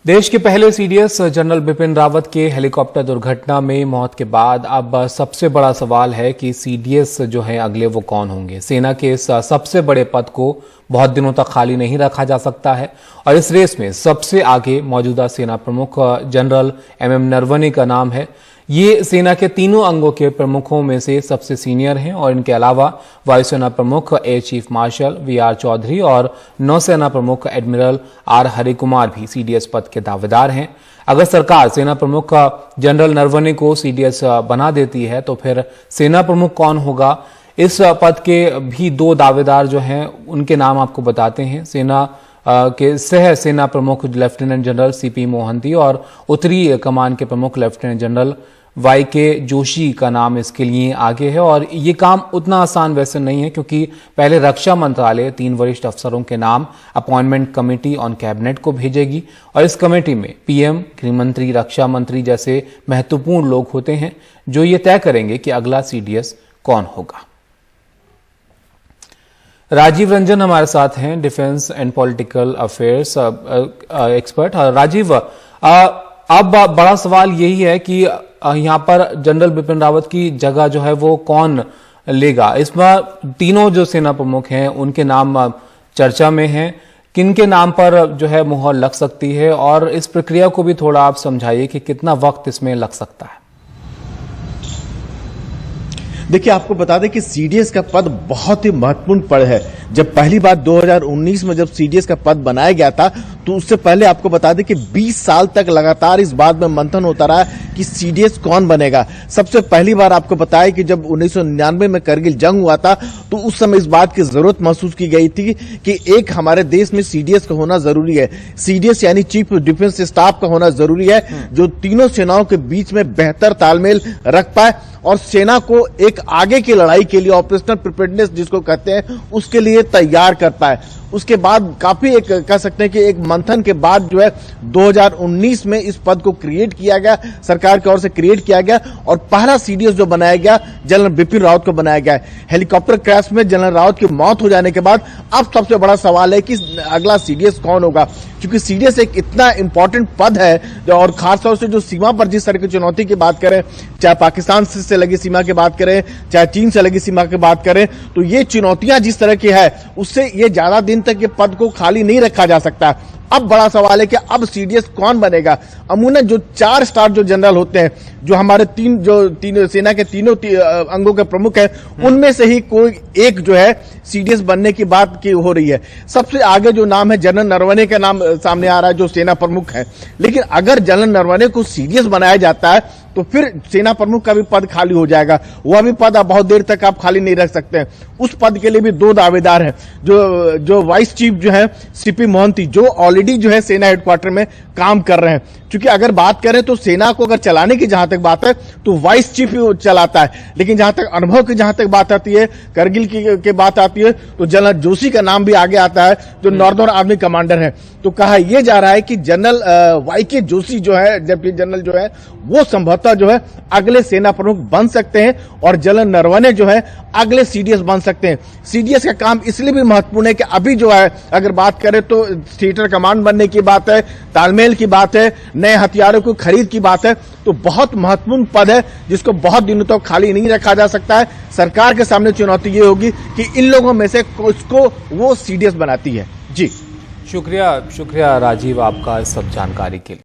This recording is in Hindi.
देश के पहले सीडीएस जनरल बिपिन रावत के हेलीकॉप्टर दुर्घटना में मौत के बाद अब सबसे बड़ा सवाल है कि सीडीएस जो है अगले वो कौन होंगे। सेना के इस सबसे बड़े पद को बहुत दिनों तक खाली नहीं रखा जा सकता है और इस रेस में सबसे आगे मौजूदा सेना प्रमुख जनरल एमएम नरवणे का नाम है। ये सेना के तीनों अंगों के प्रमुखों में से सबसे सीनियर हैं और इनके अलावा वायुसेना प्रमुख air chief marshal V R Chaudhary और नौसेना प्रमुख एडमिरल आर हरिकुमार भी सीडीएस पद के दावेदार हैं। अगर सरकार सेना प्रमुख जनरल नरवणे को सीडीएस बना देती है तो फिर सेना प्रमुख कौन होगा, इस पद के भी दो दावेदार जो हैं उनके नाम आपको बताते हैं। सेना के सह सेना प्रमुख लेफ्टिनेंट जनरल सीपी मोहंती और उत्तरी कमान के प्रमुख लेफ्टिनेंट जनरल वाईके जोशी का नाम इसके लिए आगे है। और ये काम उतना आसान वैसे नहीं है क्योंकि पहले रक्षा मंत्रालय 3 वरिष्ठ अफसरों के नाम अपॉइंटमेंट कमेटी ऑन कैबिनेट को भेजेगी और इस कमेटी में पीएम, गृह मंत्री, रक्षा मंत्री जैसे महत्वपूर्ण लोग होते हैं जो ये तय करेंगे कि अगला सीडीएस कौन होगा। राजीव रंजन हमारे साथ हैं, defence and political affairs expert. Rajiv, अब बड़ा सवाल यही है कि यहां पर जनरल बिपिन रावत की जगह जो है वो कौन लेगा। इसमें तीनों जो सेना प्रमुख हैं उनके नाम चर्चा में हैं। किन के नाम पर जो है मुहर लग सकती है और इस प्रक्रिया को भी थोड़ा आप समझाइए कि कितना वक्त इसमें लग सकता है। देखिए, आपको बता दें कि सीडीएस का पद बहुत ही महत्वपूर्ण पद है। जब पहली बार 2019 में जब सीडीएस का पद बनाया गया था तो उससे पहले आपको बता दें कि 20 साल तक लगातार इस बात में मंथन होता रहा कि सीडीएस कौन बनेगा। सबसे पहली बार आपको बताया कि जब 1999 में करगिल जंग हुआ था तो उस समय इस बात की जरूरत महसूस की गई थी कि एक हमारे देश में सीडीएस का होना जरूरी है। सीडीएस यानी चीफ डिफेंस स्टाफ का होना जरूरी है जो तीनों सेनाओं के बीच में बेहतर तालमेल रख पाए और सेना को एक आगे की लड़ाई के लिए ऑपरेशनल प्रिपेयर्डनेस जिसको कहते हैं उसके लिए तैयार कर पाए। उसके बाद काफी एक कह सकते हैं कि एक मंथन के बाद जो है 2019 में इस पद को क्रिएट किया गया, सरकार की ओर से क्रिएट किया गया और पहला सीडीएस जो बनाया गया जनरल बिपिन रावत को बनाया गया है। हेलीकॉप्टर क्रैश में जनरल रावत की मौत हो जाने के बाद अब सबसे बड़ा सवाल है कि अगला सीडीएस कौन होगा, क्योंकि सीडीएस एक इतना इंपॉर्टेंट पद है और खासतौर से जो सीमा पर जिस तरह की चुनौती की बात करें, चाहे पाकिस्तान से लगी सीमा की बात करें, चाहे चीन से लगी सीमा की बात करें, तो ये चुनौतियां जिस तरह की है उससे ये ज्यादा दिन तक ये पद को खाली नहीं रखा जा सकता। अब बड़ा सवाल है कि अब सीडीएस कौन बनेगा। अमूमन जो 4 स्टार जो जनरल होते हैं, जो हमारे तीन सेना के तीनों अंगों के प्रमुख हैं, उनमें से ही कोई एक जो है सीडीएस बनने की बात की हो रही है। सबसे आगे जो नाम है जनरल नरवणे का नाम सामने आ रहा है जो सेना प्रमुख है। लेकिन अगर जनरल नरवणे को सीडीएस बनाया जाता है तो फिर सेना प्रमुख का भी पद खाली हो जाएगा। वह भी पद बहुत देर तक आप खाली नहीं रख सकते हैं। उस पद के लिए भी 2 दावेदार हैं, जो वाइस चीफ जो है सीपी मोहंती, जो ऑलरेडी जो है सेना हेडक्वार्टर में काम कर रहे हैं। क्योंकि अगर बात करें तो सेना को अगर चलाने की जहां तक बात है तो वाइस चीफ चलाता है, लेकिन जहां तक अनुभव की जहां तक बात आती है, करगिल की बात आती है तो जनरल जोशी का नाम भी आगे आता है जो नॉर्दर्न आर्मी कमांडर है। तो कहा यह जा रहा है कि जनरल वाईके जोशी जो है डिप्टी जनरल जो है वो संभवतः जो है अगले सेना प्रमुख बन सकते हैं और जनरल नरवणे जो है अगले सीडीएस बन सकते हैं। सीडीएस का काम इसलिए भी महत्वपूर्ण है कि अभी जो है अगर बात करें तो थिएटर कमांड बनने की बात है, तालमेल की बात है, नए हथियारों की खरीद की बात है, तो बहुत महत्वपूर्ण पद है जिसको बहुत दिनों तक खाली नहीं रखा जा सकता है। सरकार के सामने चुनौती ये होगी कि इन लोगों में से किसको वो सीडीएस बनाती है। जी शुक्रिया राजीव आपका इस सब जानकारी के लिए।